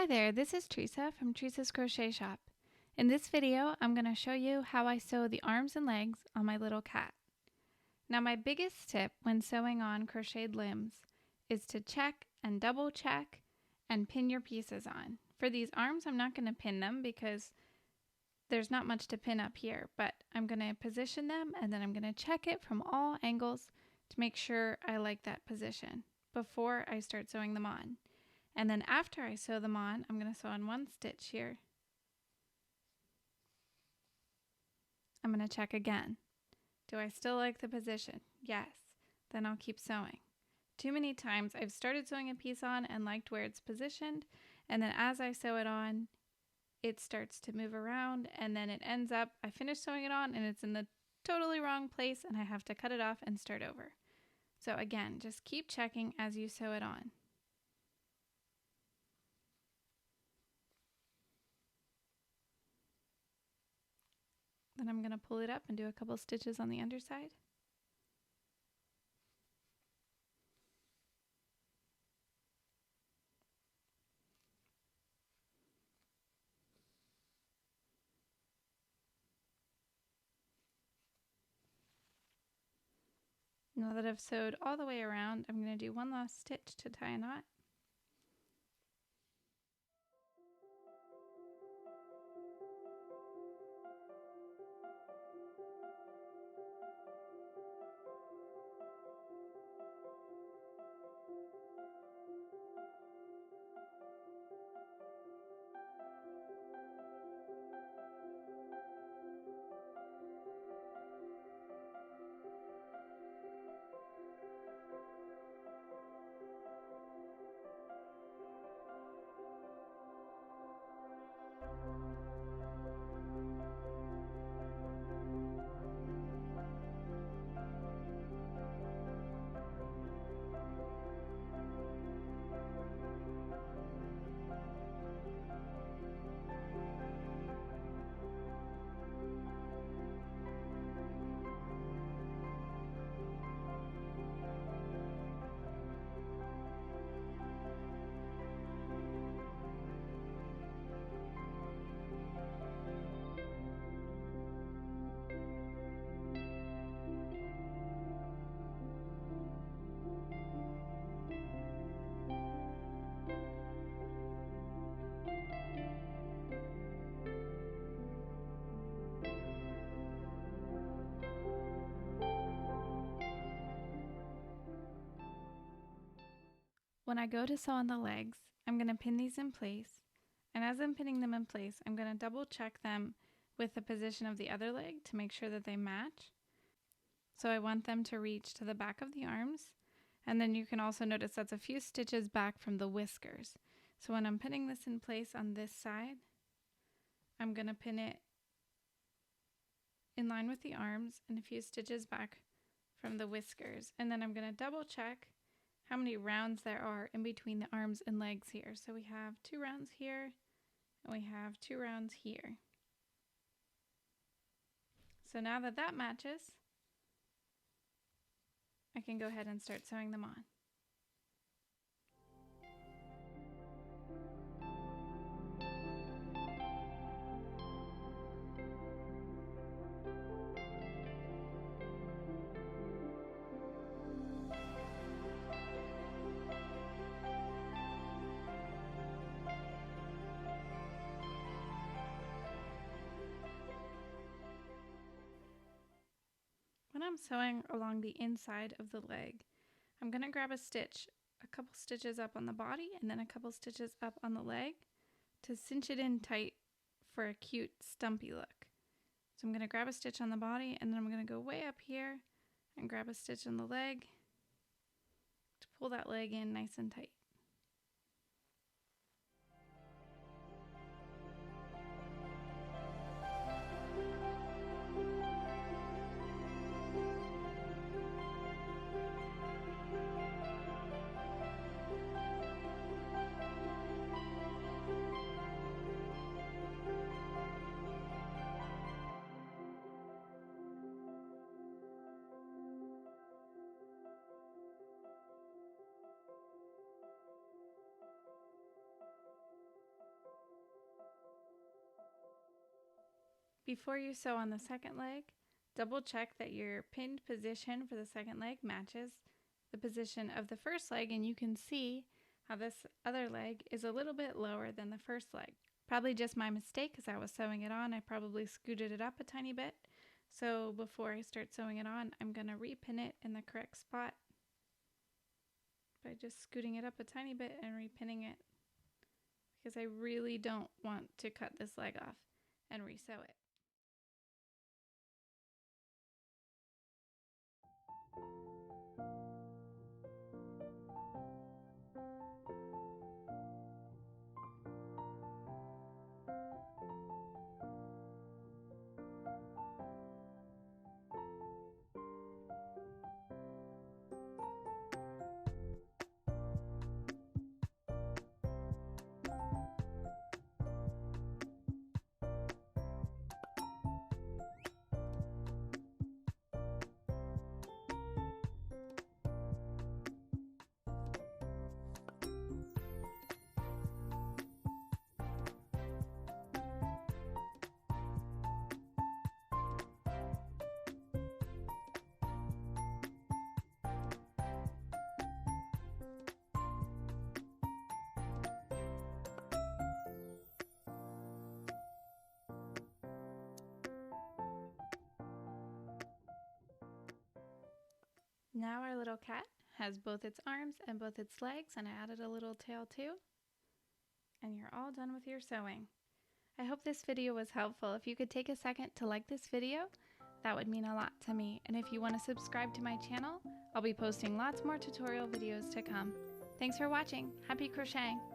Hi there, this is Teresa from Teresa's Crochet Shop. In this video, I'm going to show you how I sew the arms and legs on my little cat. Now my biggest tip when sewing on crocheted limbs is to check and double check and pin your pieces on. For these arms, I'm not going to pin them because there's not much to pin up here, but I'm going to position them and then I'm going to check it from all angles to make sure I like that position before I start sewing them on. And then after I sew them on, I'm going to sew on one stitch here. I'm going to check again. Do I still like the position? Yes. Then I'll keep sewing. Too many times I've started sewing a piece on and liked where it's positioned, and then as I sew it on, it starts to move around, and then it ends up, I finish sewing it on and it's in the totally wrong place and I have to cut it off and start over. So again, just keep checking as you sew it on. Then I'm going to pull it up and do a couple stitches on the underside. Now that I've sewed all the way around, I'm going to do one last stitch to tie a knot. When I go to sew on the legs, I'm going to pin these in place, and as I'm pinning them in place, I'm going to double check them with the position of the other leg to make sure that they match. So I want them to reach to the back of the arms, and then you can also notice that's a few stitches back from the whiskers. So when I'm pinning this in place on this side, I'm going to pin it in line with the arms and a few stitches back from the whiskers, and then I'm going to double check how many rounds there are in between the arms and legs here. So we have 2 rounds here and we have 2 rounds here. So now that that matches, I can go ahead and start sewing them on. When I'm sewing along the inside of the leg, I'm going to grab a couple stitches up on the body and then a couple stitches up on the leg to cinch it in tight for a cute stumpy look. So I'm going to grab a stitch on the body and then I'm going to go way up here and grab a stitch on the leg to pull that leg in nice and tight. Before you sew on the second leg, double check that your pinned position for the second leg matches the position of the first leg, and you can see how this other leg is a little bit lower than the first leg. Probably just my mistake because I was sewing it on. I probably scooted it up a tiny bit. So before I start sewing it on, I'm going to repin it in the correct spot by just scooting it up a tiny bit and repinning it, because I really don't want to cut this leg off and resew it. Now our little cat has both its arms and both its legs, and I added a little tail too. And you're all done with your sewing. I hope this video was helpful. If you could take a second to like this video, that would mean a lot to me. And if you want to subscribe to my channel, I'll be posting lots more tutorial videos to come. Thanks for watching. Happy crocheting!